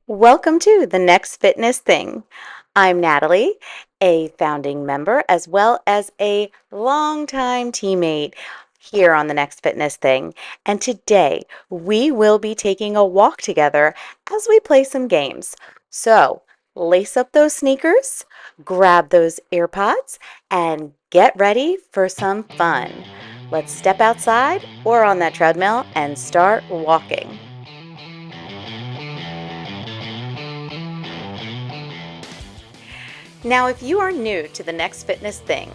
Welcome to The Next Fitness Thing. I'm Natalie, a founding member as well as a longtime teammate here on The Next Fitness Thing. And today we will be taking a walk together as we play some games. So lace up those sneakers, grab those earpods, and get ready for some fun. Let's step outside or on that treadmill and start walking. Now, if you are new to the Next Fitness Thing,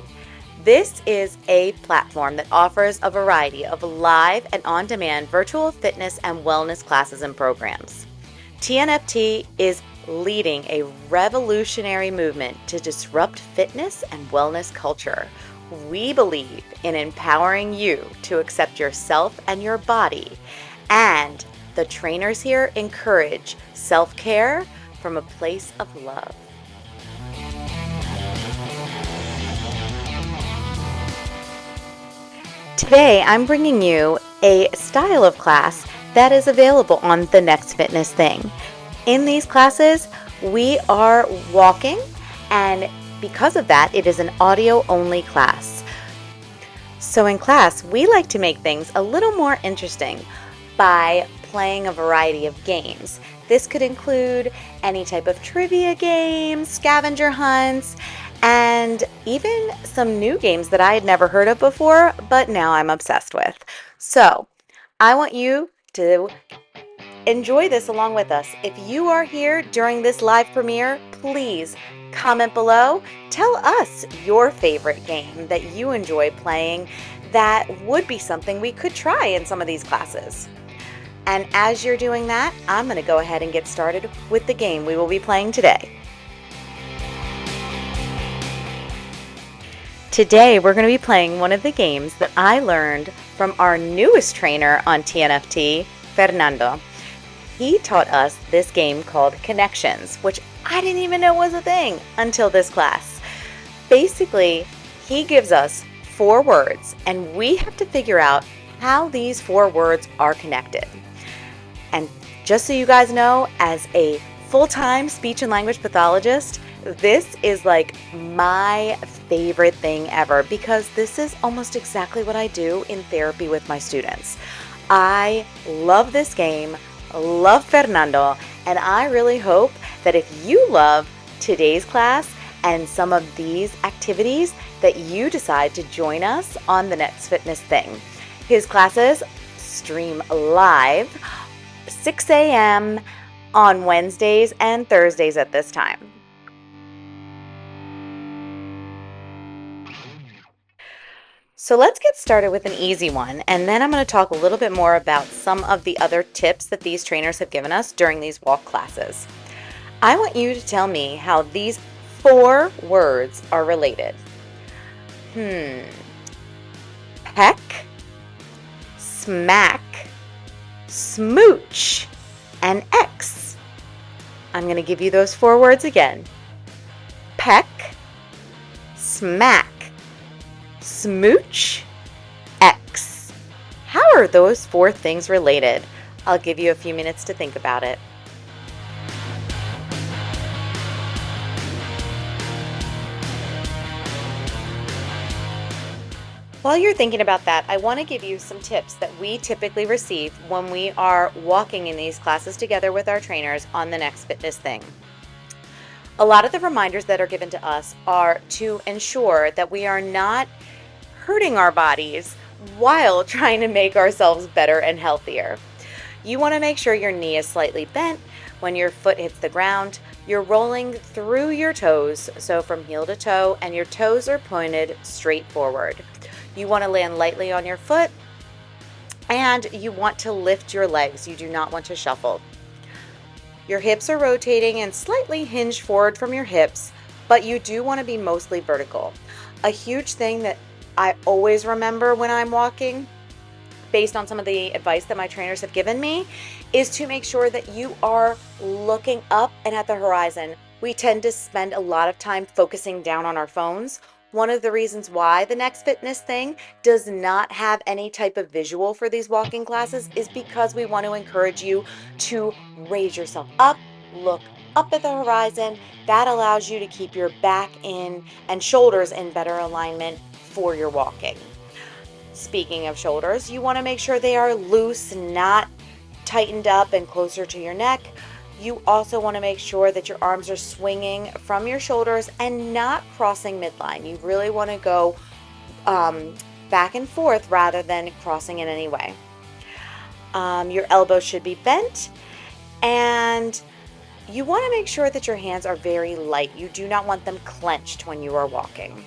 this is a platform that offers a variety of live and on-demand virtual fitness and wellness classes and programs. TNFT is leading a revolutionary movement to disrupt fitness and wellness culture. We believe in empowering you to accept yourself and your body, and the trainers here encourage self-care from a place of love. Today, I'm bringing you a style of class that is available on The Next Fitness Thing. In these classes, we are walking, and because of that, it is an audio-only class. So in class, we like to make things a little more interesting by playing a variety of games. This could include any type of trivia games, scavenger hunts, and even some new games that I had never heard of before, but now I'm obsessed with. So I want you to enjoy this along with us. If you are here during this live premiere, please comment below. Tell us your favorite game that you enjoy playing that would be something we could try in some of these classes. And as you're doing that, I'm going to go ahead and get started with the game we will be playing today. Today, we're going to be playing one of the games that I learned from our newest trainer on TNFT, Fernando. He taught us this game called Connections, which I didn't even know was a thing until this class. Basically, he gives us 4 words, and we have to figure out how these 4 words are connected. And just so you guys know, as a full-time speech and language pathologist, this is like my favorite thing ever because this is almost exactly what I do in therapy with my students. I love this game, love Fernando, and I really hope that if you love today's class and some of these activities, that you decide to join us on the Next Fitness Thing. His classes stream live 6 a.m. on Wednesdays and Thursdays at this time. So let's get started with an easy one, and then I'm going to talk a little bit more about some of the other tips that these trainers have given us during these walk classes. I want you to tell me how these 4 words are related. Peck, smack, smooch, and X. I'm going to give you those 4 words again. Peck, smack, smooch, X. How are those 4 things related? I'll give you a few minutes to think about it. While you're thinking about that, I want to give you some tips that we typically receive when we are walking in these classes together with our trainers on the Next Fitness Thing. A lot of the reminders that are given to us are to ensure that we are not hurting our bodies while trying to make ourselves better and healthier. You want to make sure your knee is slightly bent when your foot hits the ground. You're rolling through your toes, so from heel to toe, and your toes are pointed straight forward. You want to land lightly on your foot, and you want to lift your legs. You do not want to shuffle. Your hips are rotating and slightly hinged forward from your hips, but you do want to be mostly vertical. A huge thing that I always remember when I'm walking, based on some of the advice that my trainers have given me, is to make sure that you are looking up and at the horizon. We tend to spend a lot of time focusing down on our phones. One of the reasons why the Next Fitness Thing does not have any type of visual for these walking classes is because we want to encourage you to raise yourself up look up at the horizon. That allows you to keep your back in and shoulders in better alignment for your walking. Speaking of shoulders, you want to make sure they are loose, not tightened up and closer to your neck. You also want to make sure that your arms are swinging from your shoulders and not crossing midline. You really want to go back and forth rather than crossing in any way. Your elbows should be bent, and you want to make sure that your hands are very light. You do not want them clenched when you are walking.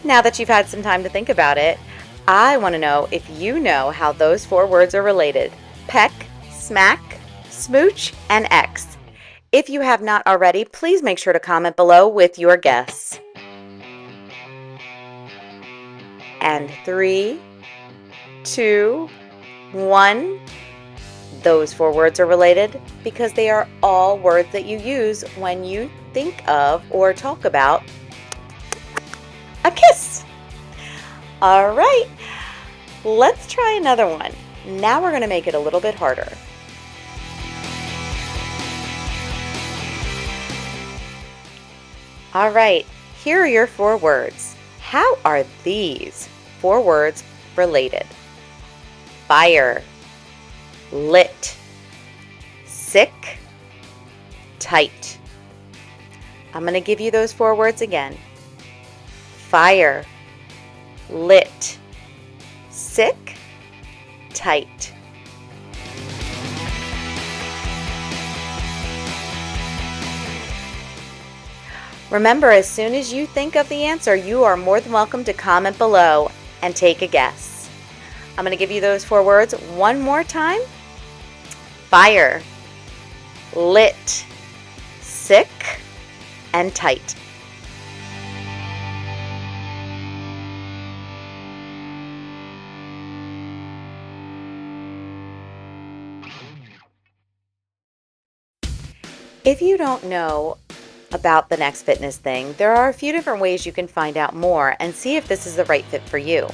Now that you've had some time to think about it, I want to know if you know how those 4 words are related: peck, smack, smooch, and X. If you have not already, please make sure to comment below with your guess. And 3, 2, 1. Those 4 words are related because they are all words that you use when you think of or talk about a kiss. All right, let's try another one. Now we're going to make it a little bit harder. All right, here are your 4 words. How are these 4 words related? Fire, lit, sick, tight. I'm going to give you those 4 words again. Fire, lit, sick, tight. Remember, as soon as you think of the answer, you are more than welcome to comment below and take a guess. I'm going to give you those 4 words one more time. Fire, lit, sick, and tight. If you don't know about the Next Fitness thing, there are a few different ways you can find out more and see if this is the right fit for you.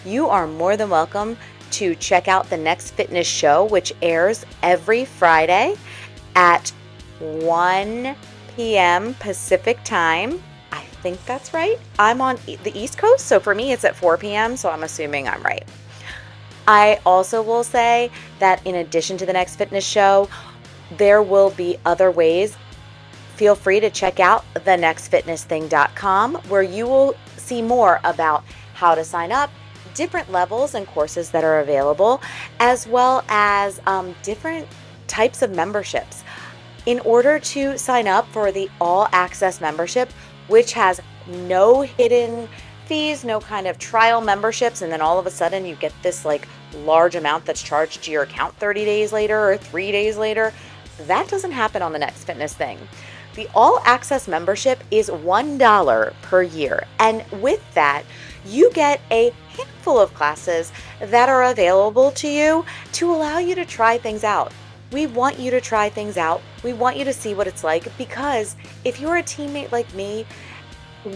You are more than welcome to check out the Next Fitness show, which airs every Friday at 1 p.m. Pacific time. I think that's right. I'm on the East Coast, so for me it's at 4 p.m., so I'm assuming I'm right. I also will say that in addition to the Next Fitness show, there will be other ways. Feel free to check out thenextfitnessthing.com, where you will see more about how to sign up, different levels and courses that are available, as well as different types of memberships. In order to sign up for the All Access membership, which has no hidden fees, no kind of trial memberships, and then all of a sudden you get this like large amount that's charged to your account 30 days later or 3 days later, that doesn't happen on the Next Fitness thing. The All Access membership is $1 per year, and with that, you get a handful of classes that are available to you to allow you to try things out. We want you to try things out. We want you to see what it's like, because if you're a teammate like me,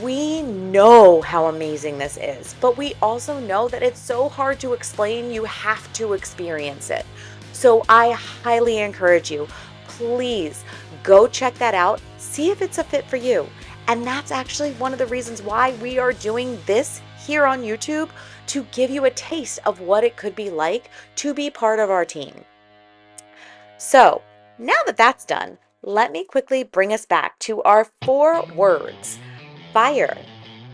we know how amazing this is, but we also know that it's so hard to explain. You have to experience it. So I highly encourage you, please go check that out. See if it's a fit for you. And that's actually one of the reasons why we are doing this here on YouTube, to give you a taste of what it could be like to be part of our team. So now that that's done, let me quickly bring us back to our 4 words: fire,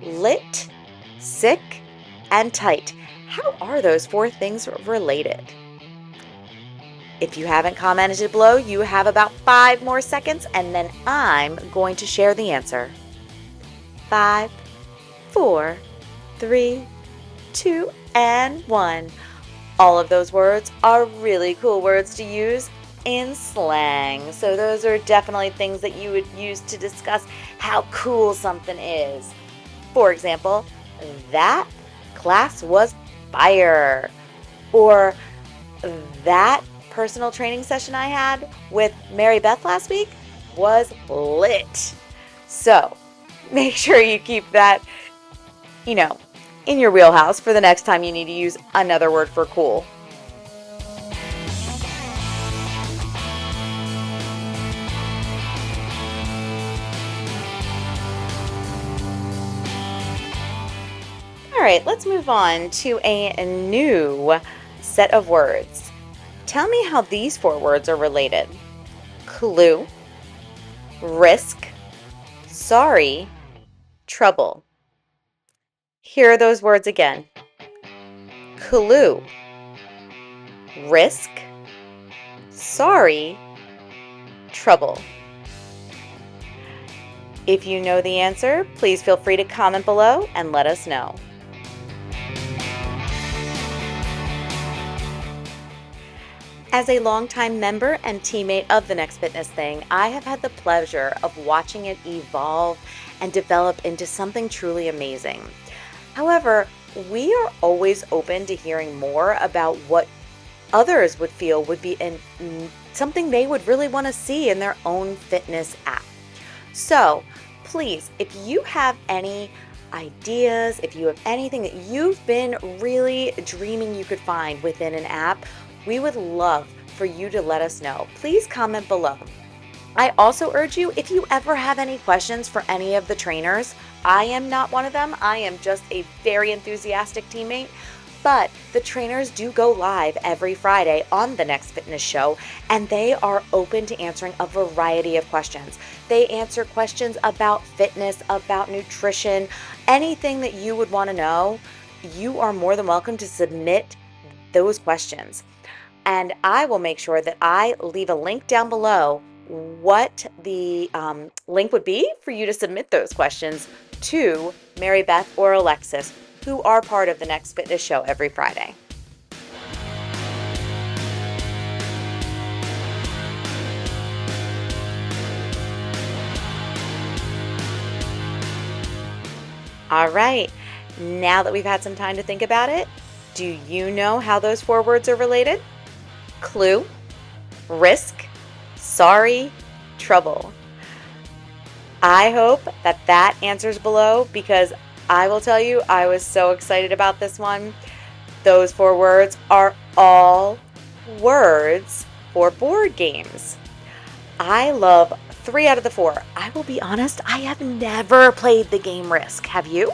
lit, sick, and tight. How are those 4 things related? If you haven't commented below, you have about 5 more seconds, and then I'm going to share the answer. 5, 4, 3, 2, and 1. All of those words are really cool words to use in slang. So those are definitely things that you would use to discuss how cool something is. For example, that class was fire. Or that personal training session I had with Mary Beth last week was lit. So make sure you keep that, in your wheelhouse for the next time you need to use another word for cool. All right, let's move on to a new set of words. Tell me how these 4 words are related. Clue, risk, sorry, trouble. Here are those words again. Clue, risk, sorry, trouble. If you know the answer, please feel free to comment below and let us know. As a longtime member and teammate of The Next Fitness Thing, I have had the pleasure of watching it evolve and develop into something truly amazing. However, we are always open to hearing more about what others would feel would be something they would really want to see in their own fitness app. So please, if you have any ideas, if you have anything that you've been really dreaming you could find within an app, we would love for you to let us know. Please comment below. I also urge you, if you ever have any questions for any of the trainers, I am not one of them. I am just a very enthusiastic teammate. But the trainers do go live every Friday on The Next Fitness Show, and they are open to answering a variety of questions. They answer questions about fitness, about nutrition, anything that you would want to know. You are more than welcome to submit those questions. And I will make sure that I leave a link down below what the link would be for you to submit those questions to Mary Beth or Alexis, who are part of The Next Fitness Show every Friday. All right, now that we've had some time to think about it, do you know how those 4 words are related? Clue, risk, sorry, trouble. I hope that answers below, because I will tell you, I was so excited about this one. Those 4 words are all words for board games. I love 3 out of the 4. I will be honest, I have never played the game Risk. Have you?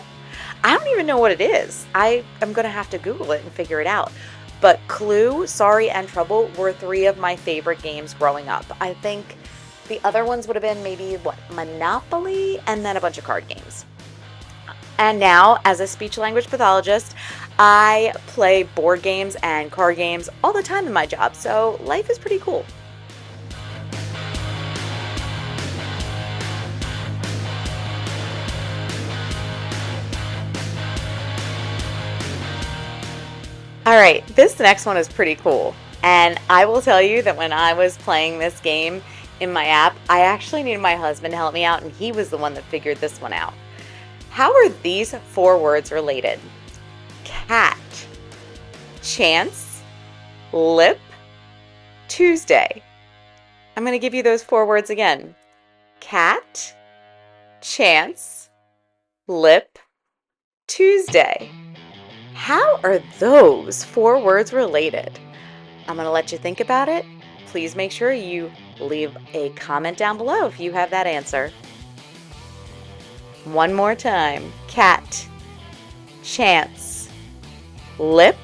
I don't even know what it is. I am going to have to Google it and figure it out. But Clue, Sorry, and Trouble were 3 of my favorite games growing up. I think the other ones would have been maybe, Monopoly, and then a bunch of card games. And now, as a speech language pathologist, I play board games and card games all the time in my job, so life is pretty cool. All right, this next one is pretty cool. And I will tell you that when I was playing this game in my app, I actually needed my husband to help me out, and he was the one that figured this one out. How are these 4 words related? Cat, chance, lip, Tuesday. I'm going to give you those 4 words again. Cat, chance, lip, Tuesday. How are those 4 words related? I'm going to let you think about it. Please make sure you leave a comment down below if you have that answer. One more time. Cat, chance, lip,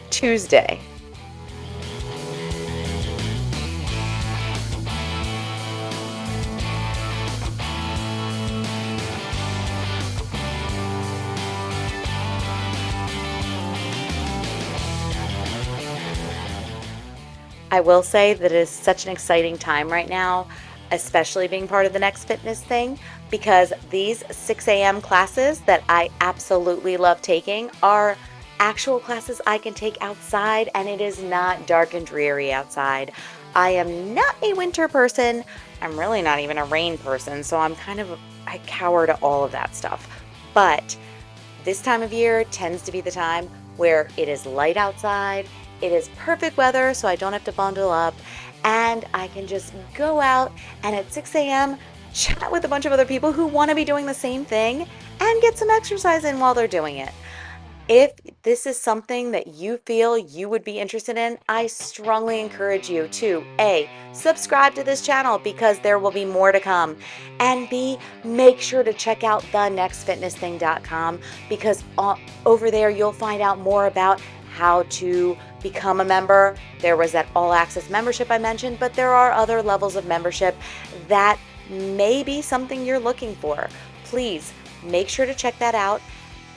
Tuesday. I will say that it is such an exciting time right now, especially being part of the Next Fitness Thing, because these 6 a.m. classes that I absolutely love taking are actual classes I can take outside, and it is not dark and dreary outside. I am not a winter person. I'm really not even a rain person, so I cower to all of that stuff. But this time of year tends to be the time where it is light outside, it is perfect weather, so I don't have to bundle up, and I can just go out and at 6 a.m. chat with a bunch of other people who want to be doing the same thing and get some exercise in while they're doing it. If this is something that you feel you would be interested in, I strongly encourage you to A, subscribe to this channel because there will be more to come, and B, make sure to check out thenextfitnessthing.com because over there you'll find out more about how to become a member. There was that all access membership I mentioned, but there are other levels of membership that may be something you're looking for. Please make sure to check that out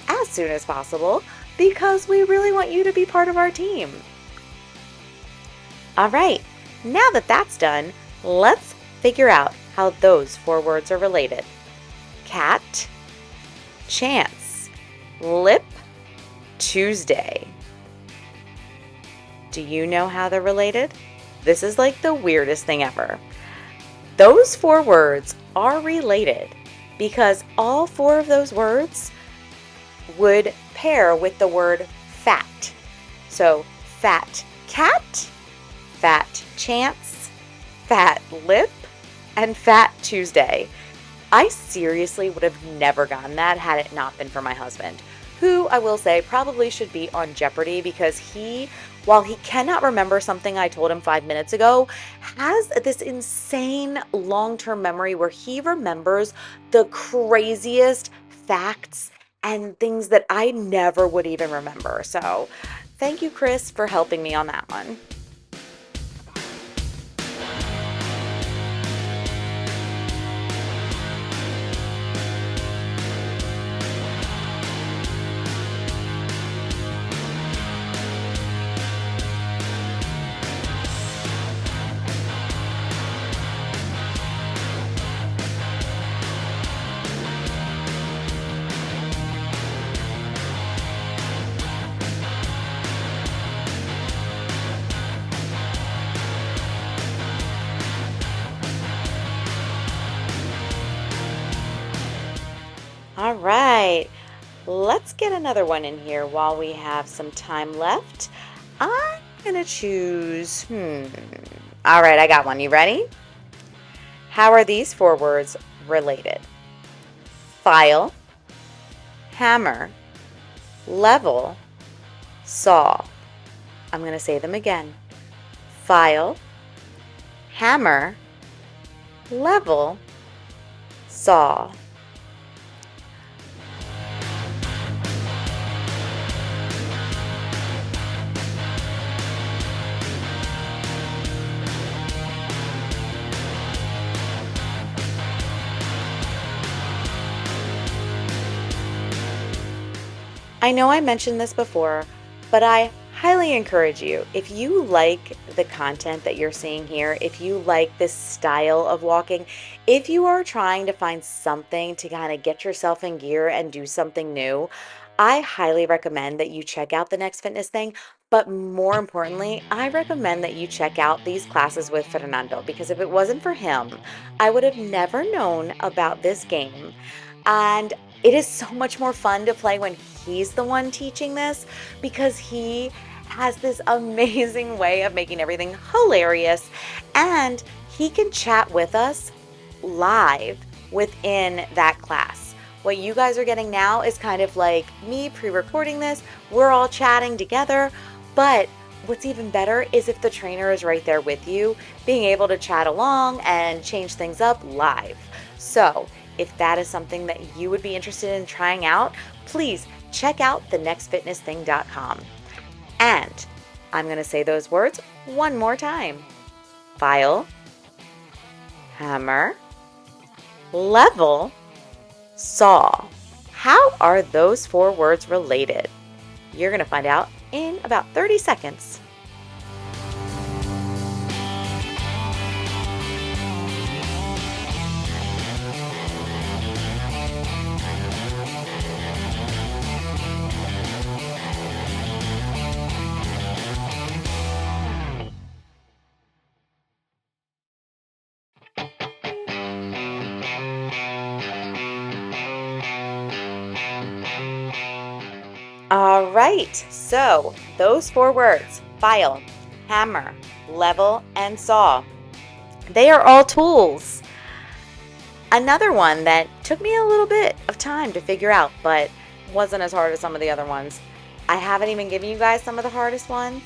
as soon as possible because we really want you to be part of our team. All right, now that that's done, let's figure out how those 4 words are related. Cat, chance, lip, Tuesday. Do you know how they're related? This is like the weirdest thing ever. Those 4 words are related because all 4 of those words would pair with the word fat. So fat cat, fat chance, fat lip, and fat Tuesday. I seriously would have never gotten that had it not been for my husband, who I will say probably should be on Jeopardy because while he cannot remember something I told him 5 minutes ago, has this insane long-term memory where he remembers the craziest facts and things that I never would even remember. So thank you, Chris, for helping me on that one. All right, let's get another one in here while we have some time left. I'm gonna choose, all right, I got one. You ready? How are these 4 words related? File, hammer, level, saw. I'm gonna say them again. File, hammer, level, saw. I know I mentioned this before, but I highly encourage you, if you like the content that you're seeing here, if you like this style of walking, if you are trying to find something to kind of get yourself in gear and do something new, I highly recommend that you check out the Next Fitness Thing. But more importantly, I recommend that you check out these classes with Fernando because if it wasn't for him, I would have never known about this game. And it is so much more fun to play when he's the one teaching this because he has this amazing way of making everything hilarious and he can chat with us live within that class. What you guys are getting now is kind of like me pre-recording this. We're all chatting together, but what's even better is if the trainer is right there with you, being able to chat along and change things up live. So if that is something that you would be interested in trying out, please check out thenextfitnessthing.com. And I'm going to say those words one more time. File, hammer, level, saw. How are those 4 words related? You're going to find out in about 30 seconds. All right, so those 4 words, file, hammer, level, and saw, they are all tools. Another one that took me a little bit of time to figure out, but wasn't as hard as some of the other ones. I haven't even given you guys some of the hardest ones.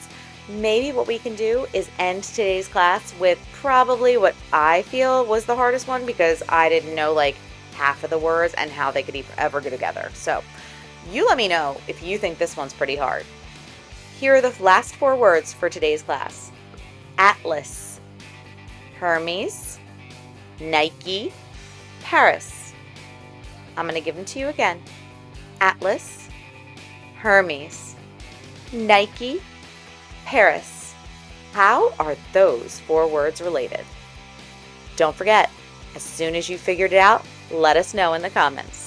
Maybe what we can do is end today's class with probably what I feel was the hardest one, because I didn't know like half of the words and how they could ever go together. So you let me know if you think this one's pretty hard. Here are the last 4 words for today's class. Atlas, Hermes, Nike, Paris. I'm going to give them to you again. Atlas, Hermes, Nike, Paris. How are those 4 words related? Don't forget, as soon as you figured it out, let us know in the comments.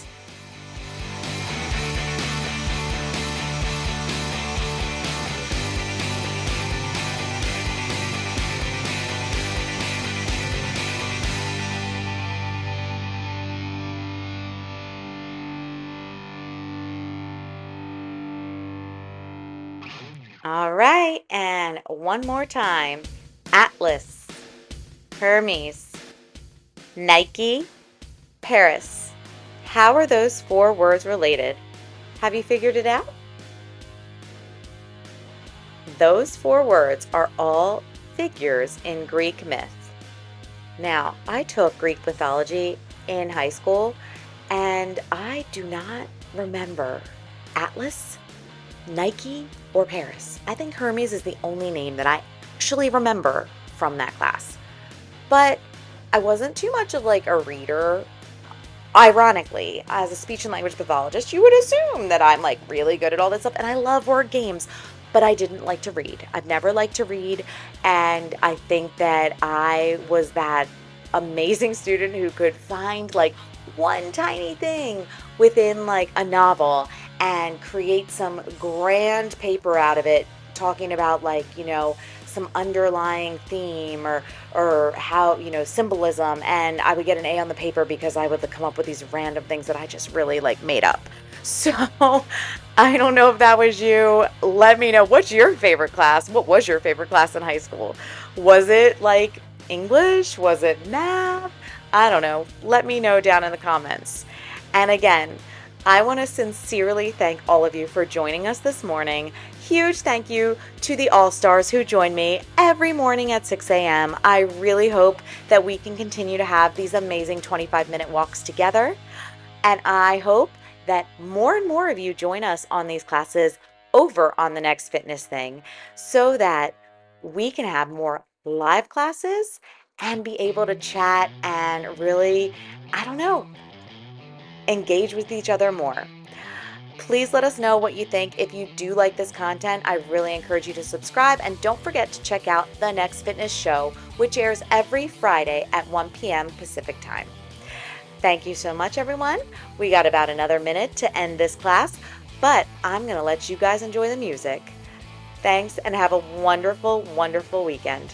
All right, and one more time. Atlas, Hermes, Nike, Paris. How are those 4 words related? Have you figured it out? Those 4 words are all figures in Greek myth. Now, I took Greek mythology in high school, and I do not remember Atlas, Nike, or Paris. I think Hermes is the only name that I actually remember from that class. But I wasn't too much of like a reader. Ironically, as a speech and language pathologist, you would assume that I'm like really good at all this stuff, and I love word games, but I didn't like to read. I've never liked to read, and I think that I was that amazing student who could find like one tiny thing within like a novel and create some grand paper out of it, talking about like, some underlying theme or how, symbolism, and I would get an A on the paper because I would come up with these random things that I just really like made up. So I don't know if that was you. Let me know. What's your favorite class? What was your favorite class in high school? Was it like English? Was it math? I don't know. Let me know down in the comments. And again, I want to sincerely thank all of you for joining us this morning. Huge thank you to the All-Stars who join me every morning at 6 a.m. I really hope that we can continue to have these amazing 25-minute walks together. And I hope that more and more of you join us on these classes over on the Next Fitness Thing, so that we can have more live classes and be able to chat and really, engage with each other more. Please let us know what you think. If you do like this content, I really encourage you to subscribe, and don't forget to check out the Next Fitness Show, which airs every Friday at 1 p.m. Pacific time. Thank you so much, everyone. We got about another minute to end this class, but I'm going to let you guys enjoy the music. Thanks, and have a wonderful, wonderful weekend.